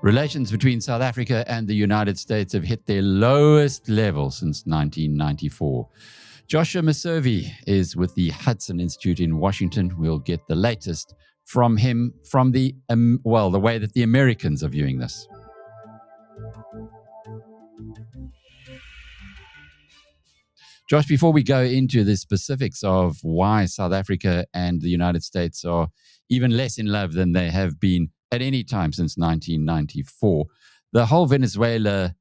Relations between South Africa and the United States have hit their lowest level since 1994. Joshua Meservey is with the Hudson Institute in Washington. We'll get the latest from him from the way that the Americans are viewing this. Josh, before we go into the specifics of why South Africa and the United States are even less in love than they have been at any time since 1994, the whole Venezuela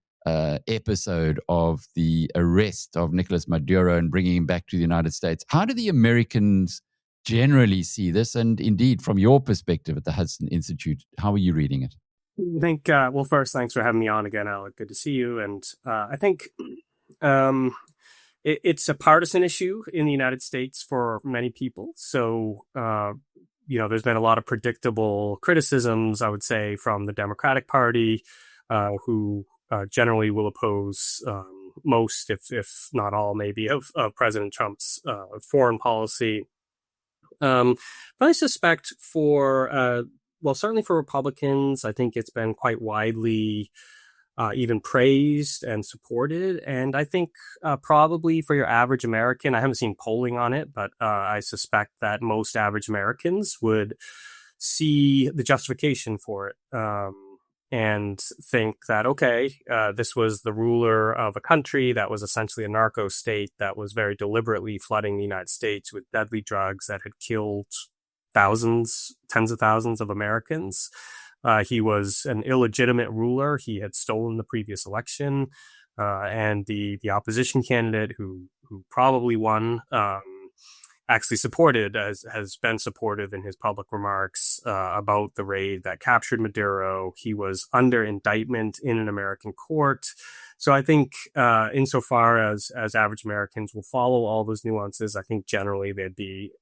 episode of the arrest of Nicolas Maduro and bringing him back to the United States, how do the Americans generally see this? And indeed, from your perspective at the Hudson Institute, how are you reading it? I think, first, thanks for having me on again, Alec. Good to see you. And I think it's a partisan issue in the United States for many people. So, there's been a lot of predictable criticisms, I would say, from the Democratic Party, who generally will oppose most, if not all, maybe, of President Trump's foreign policy. But I suspect certainly for Republicans, I think it's been quite widely even praised and supported. And I think probably for your average American, I haven't seen polling on it, but I suspect that most average Americans would see the justification for it and think that, okay, this was the ruler of a country that was essentially a narco state that was very deliberately flooding the United States with deadly drugs that had killed thousands, tens of thousands of Americans. He was an illegitimate ruler. He had stolen the previous election, and the opposition candidate who probably won actually has been supportive in his public remarks about the raid that captured Maduro. He was under indictment in an American court. So I think insofar as average Americans will follow all those nuances, I think generally they'd be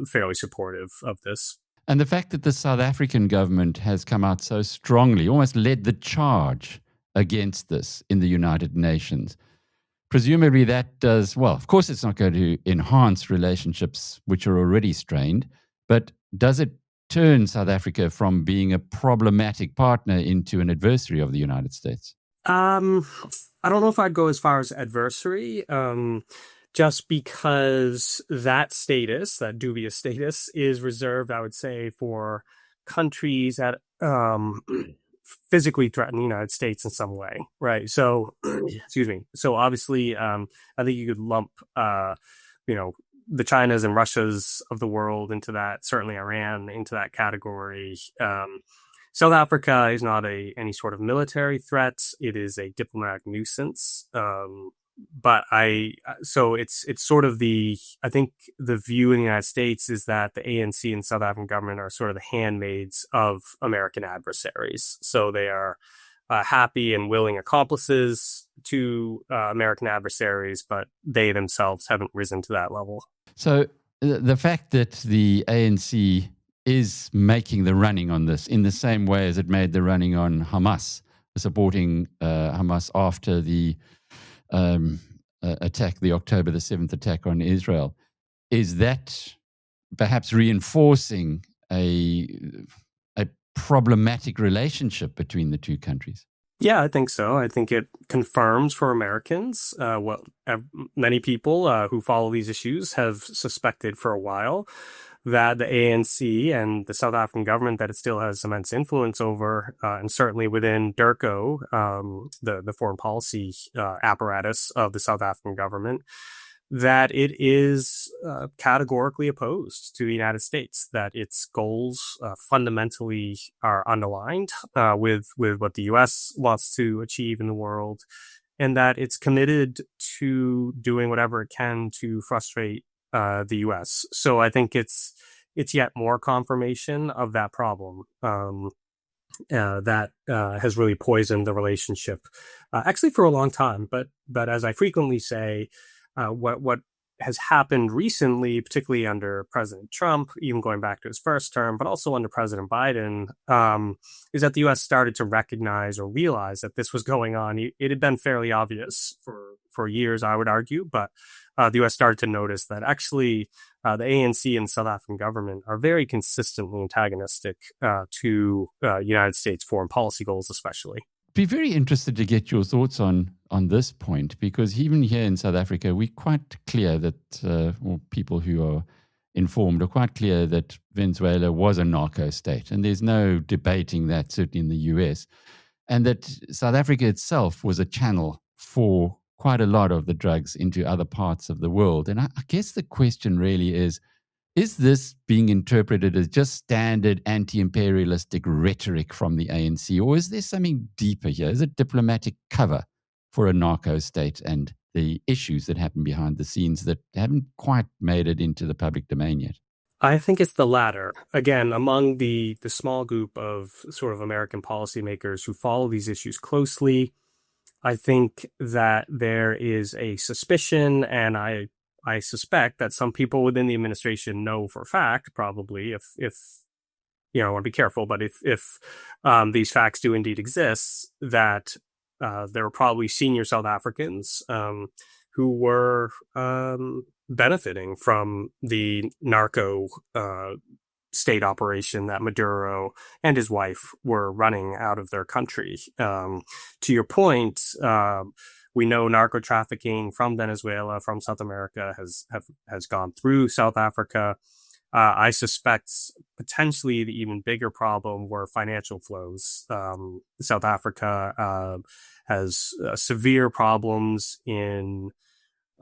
fairly supportive of this. And the fact that the South African government has come out so strongly, almost led the charge against this in the United Nations, presumably that does, well, of course it's not going to enhance relationships which are already strained, but does it turn South Africa from being a problematic partner into an adversary of the United States? I don't know if I'd go as far as adversary. Just because that status, that dubious status, is reserved, I would say, for countries that physically threaten the United States in some way, right? So, excuse me. So obviously, I think you could lump, the Chinas and Russias of the world into that, certainly Iran into that category. South Africa is not any sort of military threat. It is a diplomatic nuisance. But so it's sort of I think the view in the United States is that the ANC and South African government are sort of the handmaids of American adversaries. So they are happy and willing accomplices to American adversaries, but they themselves haven't risen to that level. So the fact that the ANC is making the running on this in the same way as it made the running on Hamas, supporting Hamas after the attack, the October the 7th attack on Israel, is that perhaps reinforcing a problematic relationship between the two countries? Yeah, I think so. I think it confirms for Americans what many people who follow these issues have suspected for a while, that the ANC and the South African government that it still has immense influence over, and certainly within DIRCO, the foreign policy apparatus of the South African government, that it is categorically opposed to the United States, that its goals fundamentally are unaligned with what the U.S. wants to achieve in the world, and that it's committed to doing whatever it can to frustrate the U.S. So I think it's yet more confirmation of that problem that has really poisoned the relationship, actually for a long time. But as I frequently say, what has happened recently, particularly under President Trump, even going back to his first term, but also under President Biden, is that the U.S. started to recognize or realize that this was going on. It had been fairly obvious for for years, I would argue. But the U.S. started to notice that actually the ANC and South African government are very consistently antagonistic to United States foreign policy goals, especially. Be very interested to get your thoughts on this point, because even here in South Africa, we're quite clear that, or people who are informed are quite clear that Venezuela was a narco state, and there's no debating that, certainly in the US, and that South Africa itself was a channel for quite a lot of the drugs into other parts of the world. And I guess the question really is this being interpreted as just standard anti-imperialistic rhetoric from the ANC, or is there something deeper here? Is it diplomatic cover for a narco state and the issues that happen behind the scenes that haven't quite made it into the public domain yet? I think it's the latter. Again, among the small group of sort of American policymakers who follow these issues closely, I think that there is a suspicion, and I suspect that some people within the administration know for a fact, probably, if I want to be careful, but if these facts do indeed exist, that there were probably senior South Africans who were benefiting from the narco state operation that Maduro and his wife were running out of their country. To your point, we know narco trafficking from Venezuela, from South America, has gone through South Africa. I suspect potentially the even bigger problem were financial flows. South Africa has severe problems in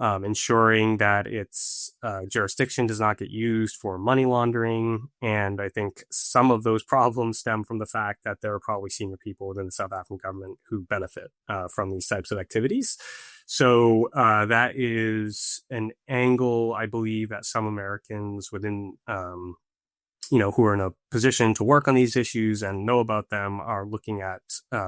ensuring that its jurisdiction does not get used for money laundering. And I think some of those problems stem from the fact that there are probably senior people within the South African government who benefit from these types of activities. So that is an angle, I believe, that some Americans within, who are in a position to work on these issues and know about them are looking at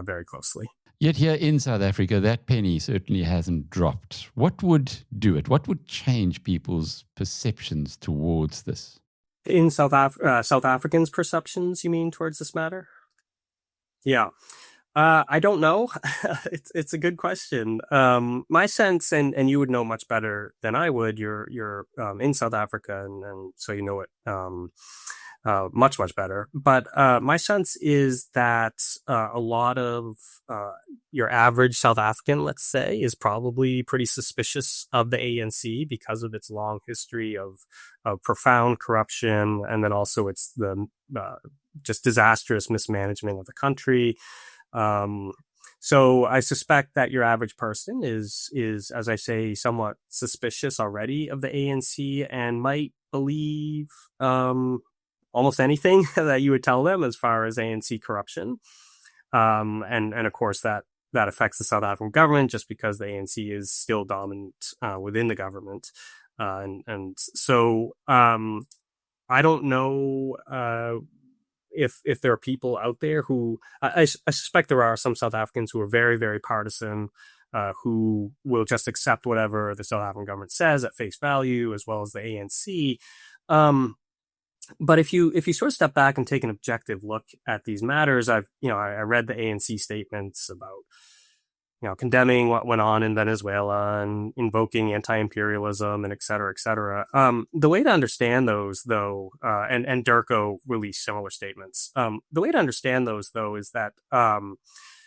very closely. Yet here in South Africa, that penny certainly hasn't dropped. What would do it? What would change people's perceptions towards this? In South Africans' perceptions, you mean, towards this matter? Yeah. I don't know. It's a good question. My sense, and you would know much better than I would. You're in South Africa, and so you know it much better. But my sense is that a lot of your average South African, let's say, is probably pretty suspicious of the ANC because of its long history of profound corruption, and then also it's the just disastrous mismanagement of the country. So I suspect that your average person is, as I say, somewhat suspicious already of the ANC and might believe almost anything that you would tell them as far as ANC corruption. And of course that affects the South African government just because the ANC is still dominant within the government. And so I don't know if there are people out there who I suspect there are some South Africans who are very, very partisan, who will just accept whatever the South African government says at face value, as well as the ANC. But if you sort of step back and take an objective look at these matters, I read the ANC statements about condemning what went on in Venezuela and invoking anti-imperialism and et cetera, et cetera. The way to understand those, though, and Durko released similar statements. The way to understand those, though, is that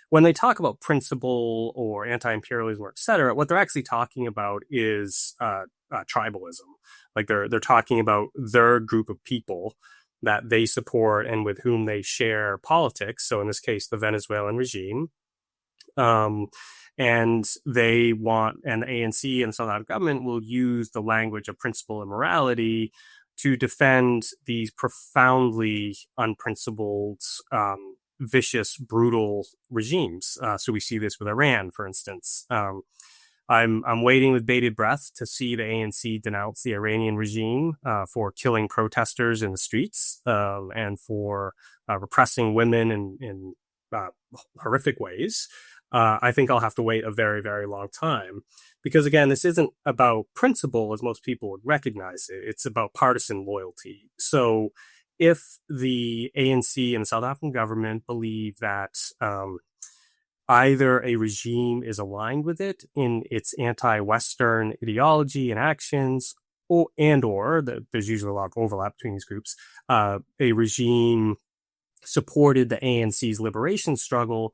when they talk about principle or anti-imperialism or et cetera, what they're actually talking about is tribalism. Like they're talking about their group of people that they support and with whom they share politics. So in this case, the Venezuelan regime. And they want, and the ANC and South African government will use the language of principle and morality to defend these profoundly unprincipled, vicious, brutal regimes. So we see this with Iran, for instance. I'm waiting with bated breath to see the ANC denounce the Iranian regime for killing protesters in the streets and for repressing women in horrific ways. I think I'll have to wait a very, very long time because, again, this isn't about principle as most people would recognize it. It's about partisan loyalty. So if the ANC and the South African government believe that either a regime is aligned with it in its anti-Western ideology and actions, or there's usually a lot of overlap between these groups, a regime supported the ANC's liberation struggle,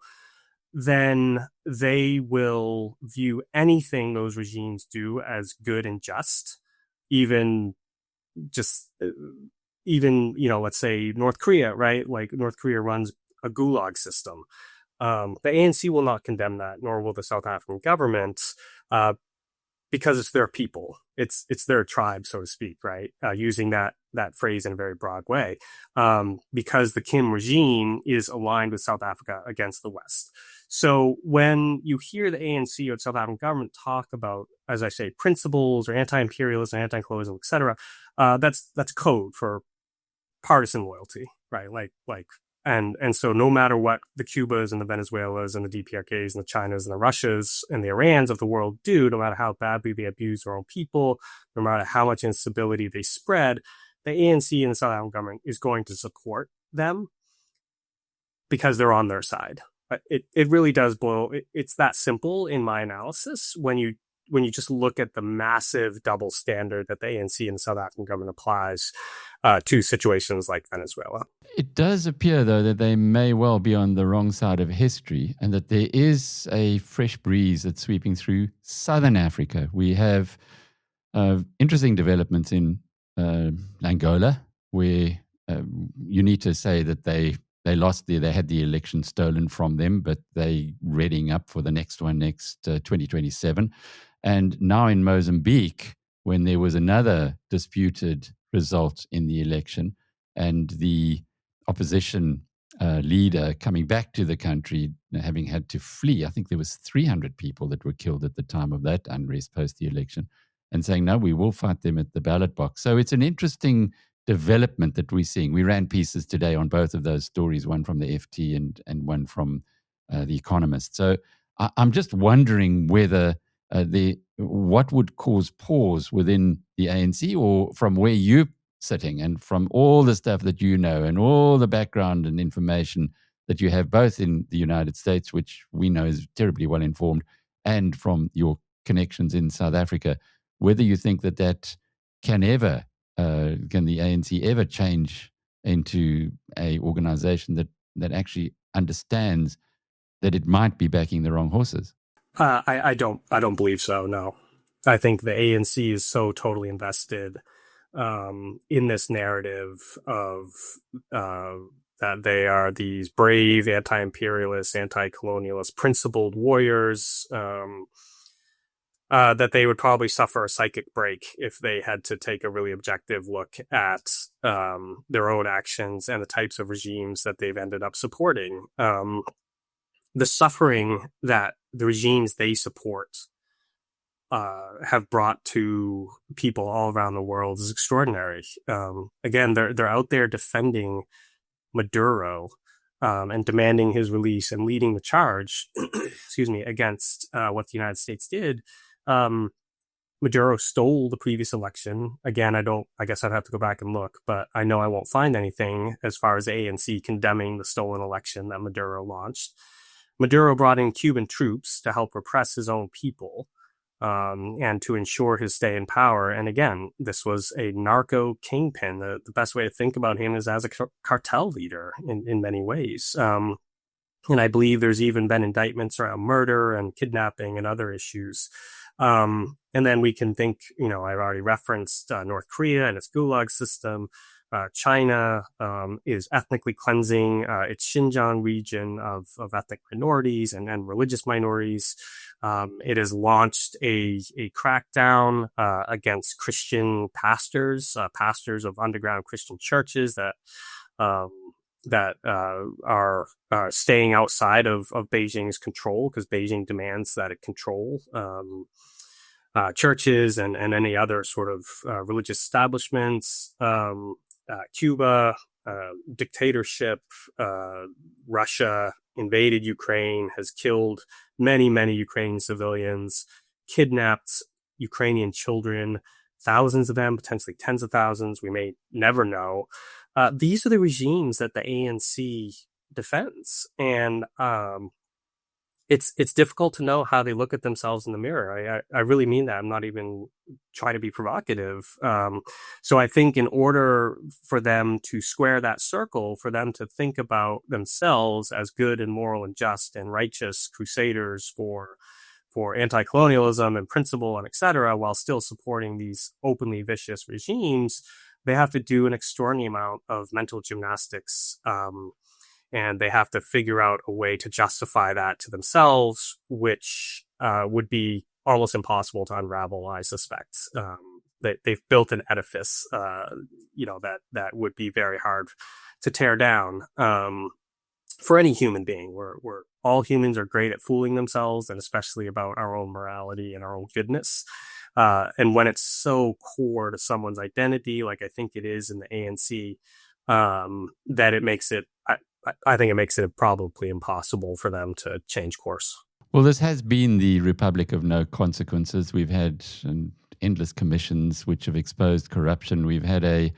then they will view anything those regimes do as good and just, even, let's say North Korea, right? Like North Korea runs a gulag system. The ANC will not condemn that, nor will the South African government, because it's their people. It's their tribe, so to speak, right? Using that phrase in a very broad way, because the Kim regime is aligned with South Africa against the West. So when you hear the ANC or the South African government talk about, as I say, principles or anti-imperialism, anti-colonialism, etc., that's code for partisan loyalty, right? And so no matter what the Cubas and the Venezuelas and the DPRKs and the Chinas and the Russias and the Irans of the world do, no matter how badly they abuse their own people, no matter how much instability they spread, the ANC and the South African government is going to support them because they're on their side. It really does blow. It's that simple in my analysis when you just look at the massive double standard that the ANC and the South African government applies to situations like Venezuela. It does appear, though, that they may well be on the wrong side of history and that there is a fresh breeze that's sweeping through Southern Africa. We have interesting developments in Angola, where you need to say that they lost they had the election stolen from them, but they readying up for the next 2027. And now in Mozambique, when there was another disputed result in the election and the opposition leader coming back to the country, having had to flee, I think there was 300 people that were killed at the time of that unrest post the election, and saying, no, we will fight them at the ballot box. So it's an interesting development that we're seeing. We ran pieces today on both of those stories, one from the FT and one from The Economist. So I'm just wondering whether what would cause pause within the ANC, or from where you're sitting and from all the stuff that you know and all the background and information that you have both in the United States, which we know is terribly well informed, and from your connections in South Africa, whether you think that can the ANC ever change into a organization that actually understands that it might be backing the wrong horses? I don't believe so. No, I think the ANC is so totally invested in this narrative of that they are these brave anti-imperialist, anti-colonialist, principled warriors. That they would probably suffer a psychic break if they had to take a really objective look at their own actions and the types of regimes that they've ended up supporting. The suffering that the regimes they support have brought to people all around the world is extraordinary. Again, they're out there defending Maduro and demanding his release and leading the charge, against what the United States did. Maduro stole the previous election. Again, I guess I'd have to go back and look, but I know I won't find anything as far as the ANC condemning the stolen election that Maduro launched. Maduro brought in Cuban troops to help repress his own people, and to ensure his stay in power. And again, this was a narco kingpin. The best way to think about him is as a cartel leader in many ways. And I believe there's even been indictments around murder and kidnapping and other issues. And then we can think, I've already referenced North Korea and its gulag system. China is ethnically cleansing its Xinjiang region of ethnic minorities and religious minorities. It has launched a crackdown against Christian pastors of underground Christian churches that are staying outside of Beijing's control, because Beijing demands that it control churches and any other sort of religious establishments. Cuba, dictatorship, Russia invaded Ukraine, has killed many, many Ukrainian civilians, kidnapped Ukrainian children, thousands of them, potentially tens of thousands. We may never know. These are the regimes that the ANC defends. And it's difficult to know how they look at themselves in the mirror. I really mean that. I'm not even trying to be provocative. So I think in order for them to square that circle, for them to think about themselves as good and moral and just and righteous crusaders for anti-colonialism and principle and et cetera, while still supporting these openly vicious regimes, they have to do an extraordinary amount of mental gymnastics. And they have to figure out a way to justify that to themselves, which would be almost impossible to unravel, I suspect. They've built an edifice, that would be very hard to tear down. For any human being, we're all humans are great at fooling themselves, and especially about our own morality and our own goodness. And when it's so core to someone's identity, like I think it is in the ANC, that it makes it, I think it makes it probably impossible for them to change course. Well, this has been the Republic of No Consequences. We've had endless commissions which have exposed corruption. We've had a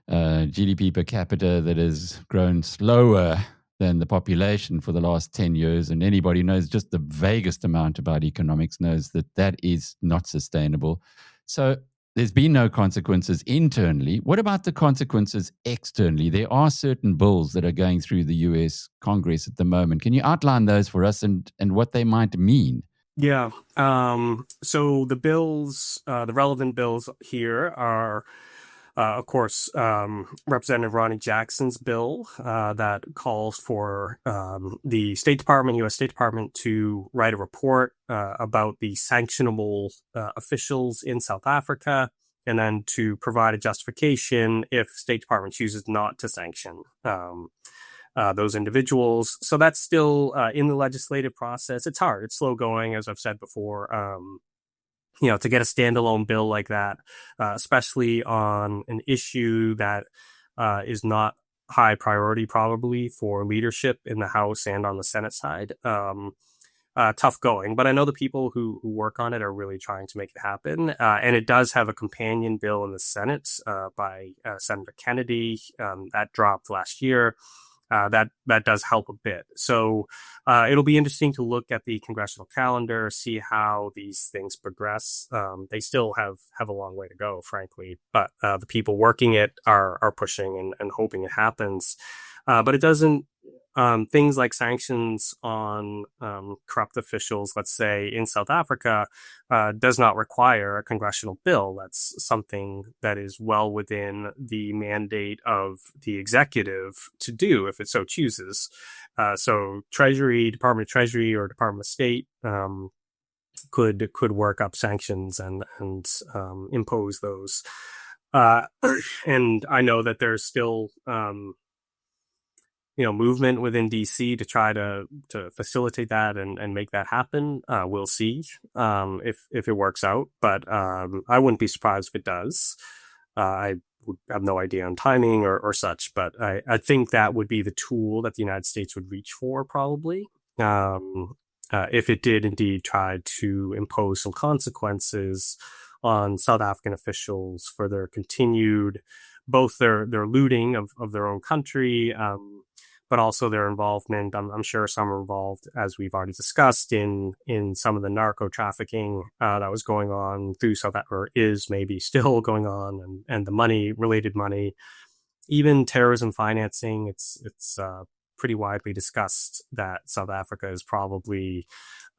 GDP per capita that has grown slower than the population for the last 10 years. And anybody who knows just the vaguest amount about economics knows that that is not sustainable. So there's been no consequences internally. What about the consequences externally? There are certain bills that are going through the US Congress at the moment. Can you outline those for us and what they might mean? Yeah. So the bills, the relevant bills here are, of course, Representative Ronnie Jackson's bill that calls for the State Department, U.S. State Department, to write a report about the sanctionable officials in South Africa, and then to provide a justification if State Department chooses not to sanction those individuals. So that's still in the legislative process. It's hard. It's slow going, as I've said before. To get a standalone bill like that, especially on an issue that is not high priority probably for leadership in the House and on the Senate side. Tough going, but I know the people who work on it are really trying to make it happen. And it does have a companion bill in the Senate by Senator Kennedy that dropped last year. That does help a bit. So it'll be interesting to look at the congressional calendar, see how these things progress. They still have a long way to go, frankly, but the people working it are pushing and hoping it happens. But it doesn't. Things like sanctions on corrupt officials, let's say in South Africa, does not require a congressional bill. That's something that is well within the mandate of the executive to do if it so chooses. So Department of Treasury or Department of State could work up sanctions and impose those. And I know that there's still movement within DC to try to facilitate that and make that happen. We'll see if it works out, but I wouldn't be surprised if it does. I would have no idea on timing or such, but I think that would be the tool that the United States would reach for probably. If it did indeed try to impose some consequences on South African officials for their continued, both their looting of their own country, but also their involvement. I'm sure some are involved, as we've already discussed, in some of the narco trafficking that was going on through South Africa, or is maybe still going on, and the related money, even terrorism financing. It's pretty widely discussed that South Africa is probably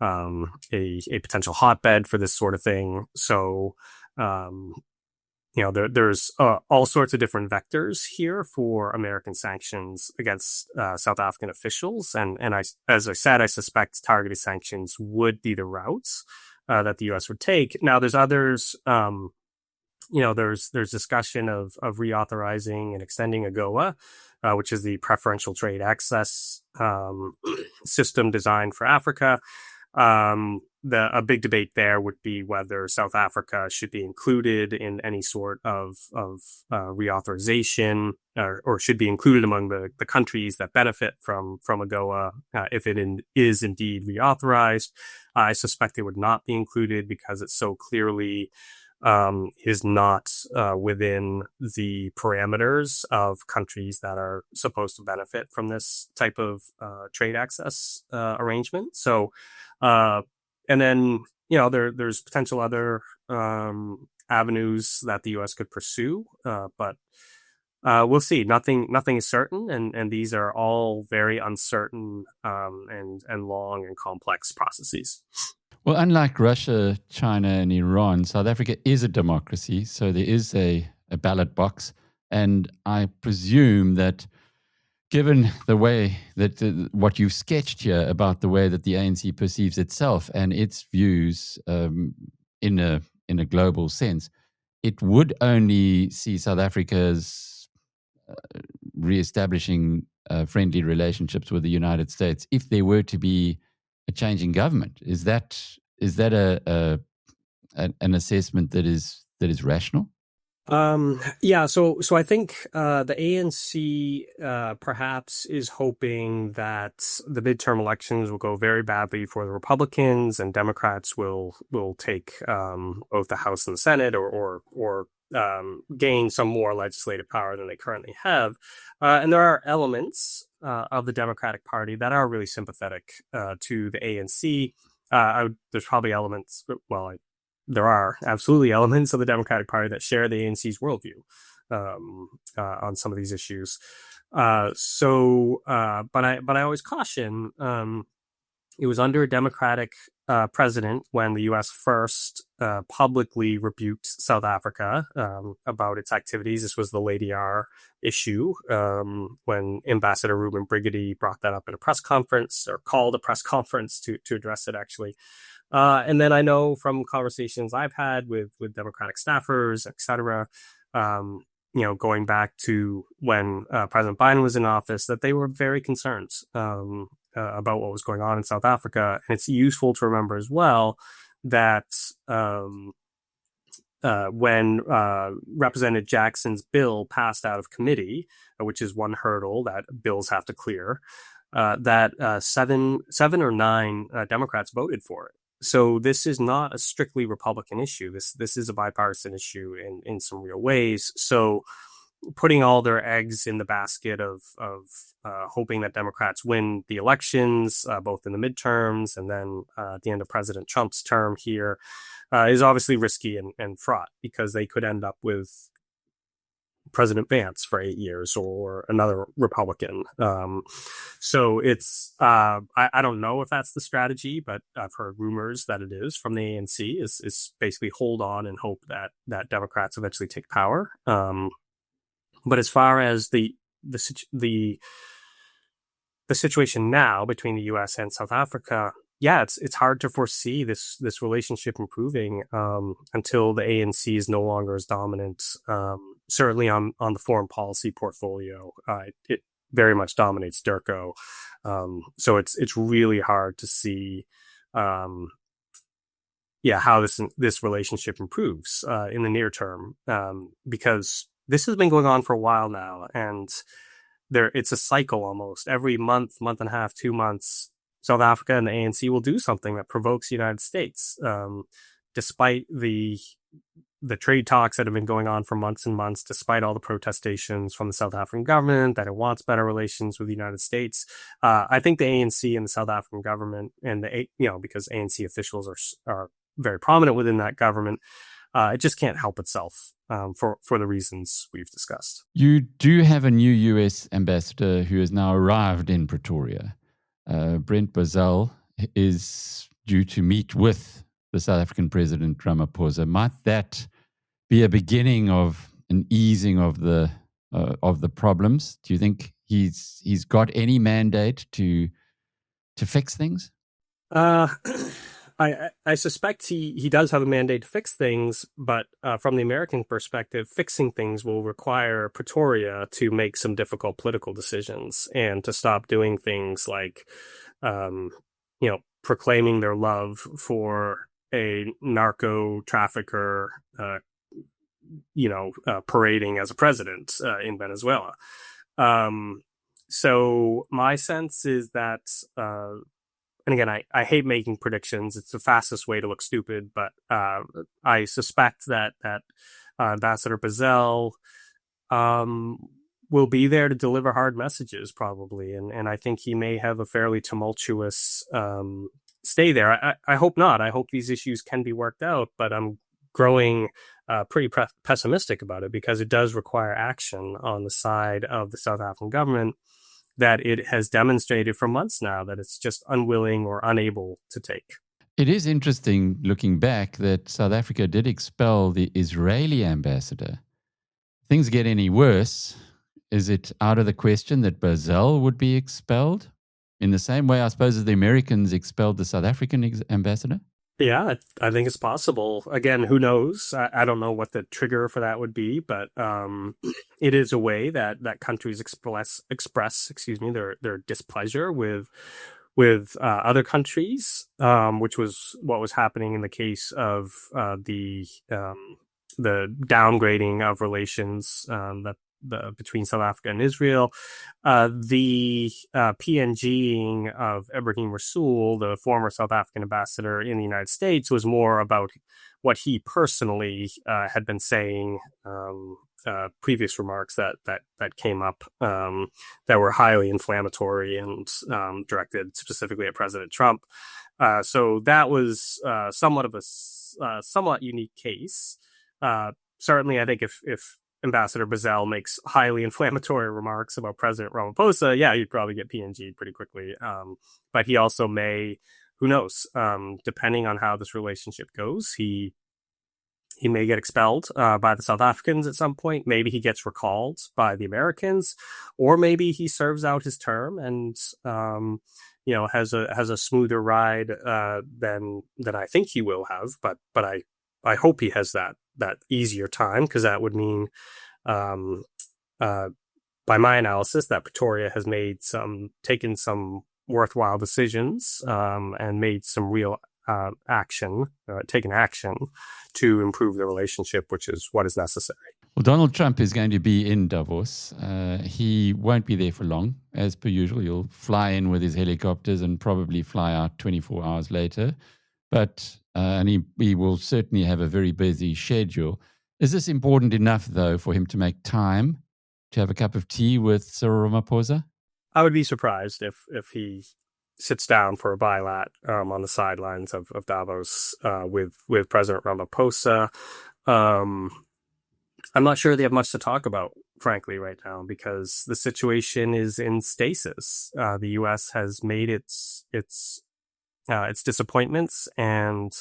a potential hotbed for this sort of thing. So there's all sorts of different vectors here for American sanctions against South African officials, and as I said, I suspect targeted sanctions would be the routes that the U.S. would take. Now, there's others. There's discussion of reauthorizing and extending AGOA, which is the preferential trade access system designed for Africa. A big debate there would be whether South Africa should be included in any sort of reauthorization, or should be included among the countries that benefit from AGOA if it is indeed reauthorized. I suspect it would not be included because it's so clearly is not within the parameters of countries that are supposed to benefit from this type of trade access arrangement. So, and then there's potential other avenues that the U.S. could pursue, but we'll see. Nothing is certain, and these are all very uncertain and long and complex processes. Well, unlike Russia, China, and Iran, South Africa is a democracy, so there is a ballot box. And I presume that given the way that what you've sketched here about the way that the ANC perceives itself and its views in a global sense, it would only see South Africa's reestablishing friendly relationships with the United States if there were to be a change in government. Is that an assessment that is rational? Yeah, so I think the ANC perhaps is hoping that the midterm elections will go very badly for the Republicans, and Democrats will take both the House and the Senate, or gain some more legislative power than they currently have. And there are elements of the Democratic Party that are really sympathetic to the ANC. There's probably elements, there are absolutely elements of the Democratic Party that share the ANC's worldview on some of these issues. But I always caution. It was under a Democratic president when the U.S. first publicly rebuked South Africa about its activities. This was the Lady R issue, when Ambassador Ruben Brigady brought that up in a press conference, or called a press conference to address it, actually. And then I know from conversations I've had with Democratic staffers, et cetera, going back to when President Biden was in office, that they were very concerned about what was going on in South Africa. And it's useful to remember as well that when Representative Jackson's bill passed out of committee, which is one hurdle that bills have to clear, that seven or nine Democrats voted for it. So this is not a strictly Republican issue. This is a bipartisan issue in some real ways. So putting all their eggs in the basket of hoping that Democrats win the elections, both in the midterms and then at the end of President Trump's term here, is obviously risky and fraught, because they could end up with President Vance for 8 years, or another Republican. So it's, I don't know if that's the strategy, but I've heard rumors that it is from the ANC, is basically hold on and hope that Democrats eventually take power. But as far as the situation now between the U.S. and South Africa, yeah, it's hard to foresee this relationship improving until the ANC is no longer as dominant. Certainly on the foreign policy portfolio, it very much dominates DIRCO. So it's really hard to see, how this relationship improves in the near term, because this has been going on for a while now, and it's a cycle almost. Every month and a half, 2 months, South Africa and the ANC will do something that provokes the United States, despite the trade talks that have been going on for months and months, despite all the protestations from the South African government that it wants better relations with the United States. I think the ANC and the South African government, and because ANC officials are very prominent within that government, it just can't help itself for the reasons we've discussed. You do have a new U.S. ambassador who has now arrived in Pretoria. Brent Bozell is due to meet with the South African President Ramaphosa. Might that be a beginning of an easing of the problems? Do you think he's got any mandate to fix things? I suspect he does have a mandate to fix things, but from the American perspective, fixing things will require Pretoria to make some difficult political decisions, and to stop doing things like, proclaiming their love for a narco trafficker, parading as a president in Venezuela. So my sense is that and again, I hate making predictions. It's the fastest way to look stupid, but I suspect that Ambassador Bazell will be there to deliver hard messages, probably, and I think he may have a fairly tumultuous stay there. I hope not. I hope these issues can be worked out, but I'm growing pretty pessimistic about it, because it does require action on the side of the South African government that it has demonstrated for months now that it's just unwilling or unable to take. It is interesting looking back that South Africa did expel the Israeli ambassador. Things get any worse, is it out of the question that Bazell would be expelled in the same way, I suppose, as the Americans expelled the South African ambassador? Yeah, I think it's possible. Again, who knows? I don't know what the trigger for that would be, but it is a way that countries express, their displeasure with other countries, which was what was happening in the case of the downgrading of relations between South Africa and Israel. The PNGing of Ebrahim Rasool, the former South African ambassador in the United States, was more about what he personally had been saying, previous remarks that came up that were highly inflammatory and directed specifically at President Trump. So that was somewhat of a somewhat unique case. Certainly, I think if Ambassador Bazell makes highly inflammatory remarks about President Ramaphosa, yeah, you'd probably get PNG'd pretty quickly. But he also may, who knows, depending on how this relationship goes, he may get expelled by the South Africans at some point. Maybe he gets recalled by the Americans, or maybe he serves out his term and has a smoother ride than I think he will have. But I hope he has that easier time, because that would mean, by my analysis, that Pretoria has taken some worthwhile decisions and made some real taken action to improve the relationship, which is what is necessary. Well, Donald Trump is going to be in Davos. He won't be there for long, as per usual. He'll fly in with his helicopters and probably fly out 24 hours later. But and he will certainly have a very busy schedule. Is this important enough, though, for him to make time to have a cup of tea with Cyril Ramaphosa? I would be surprised if he sits down for a bilat on the sidelines of Davos with President Ramaphosa. I'm not sure they have much to talk about, frankly, right now, because the situation is in stasis. The U.S. has made its disappointments and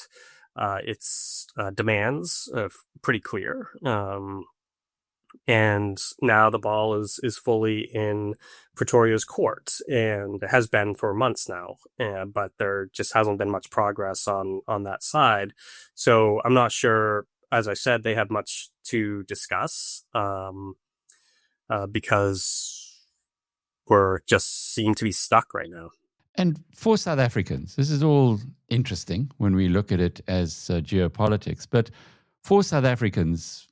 its demands pretty clear. And now the ball is fully in Pretoria's court, and has been for months now. But there just hasn't been much progress on that side. So I'm not sure, as I said, they have much to discuss because we're just seem to be stuck right now. And for South Africans, this is all interesting when we look at it as geopolitics. But for South Africans,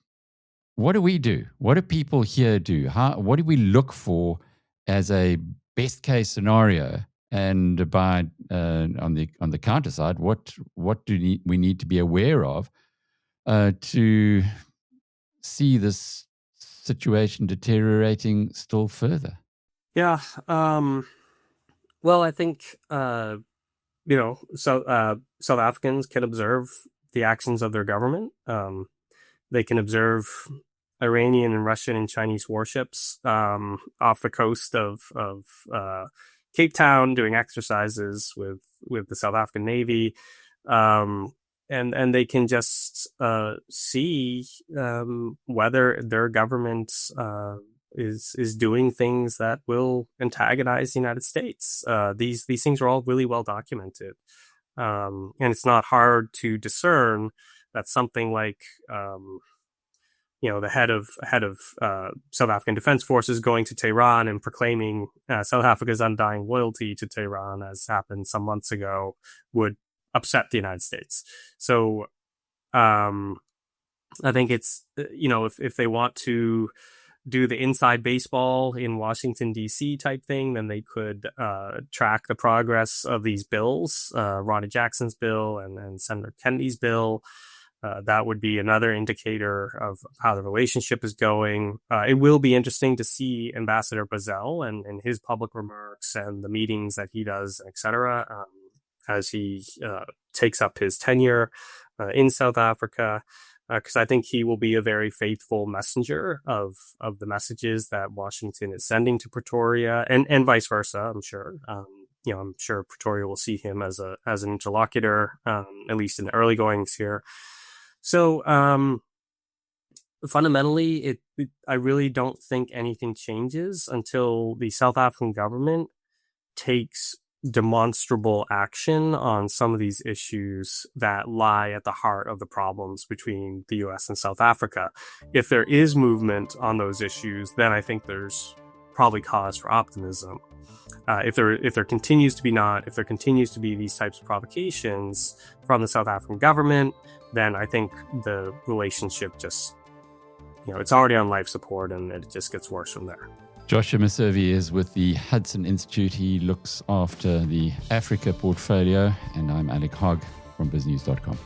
what do we do? What do people here do? What do we look for as a best case scenario? And on the counter side, what do we need to be aware of to see this situation deteriorating still further? Yeah. Well, I think South Africans can observe the actions of their government. They can observe Iranian and Russian and Chinese warships off the coast of Cape Town doing exercises with the South African Navy, and they can just see whether their government is doing things that will antagonize the United States. These things are all really well documented, and it's not hard to discern that something like the head of South African Defense Forces going to Tehran and proclaiming South Africa's undying loyalty to Tehran, as happened some months ago, would upset the United States. So I think it's if they want to do the inside baseball in Washington, D.C. type thing, then they could track the progress of these bills, Ronnie Jackson's bill and Senator Kennedy's bill. That would be another indicator of how the relationship is going. It will be interesting to see Ambassador Bazell and his public remarks and the meetings that he does, et cetera, as he takes up his tenure in South Africa. Because I think he will be a very faithful messenger of the messages that Washington is sending to Pretoria, and vice versa. I'm sure. I'm sure Pretoria will see him as an interlocutor, at least in the early goings here. So fundamentally, I really don't think anything changes until the South African government takes demonstrable action on some of these issues that lie at the heart of the problems between the US and South Africa. If there is movement on those issues, then I think there's probably cause for optimism. If there continues to be these types of provocations from the South African government, then I think the relationship just, it's already on life support and it just gets worse from there. Joshua Meservey is with the Hudson Institute. He looks after the Africa portfolio, and I'm Alec Hogg from biznews.com.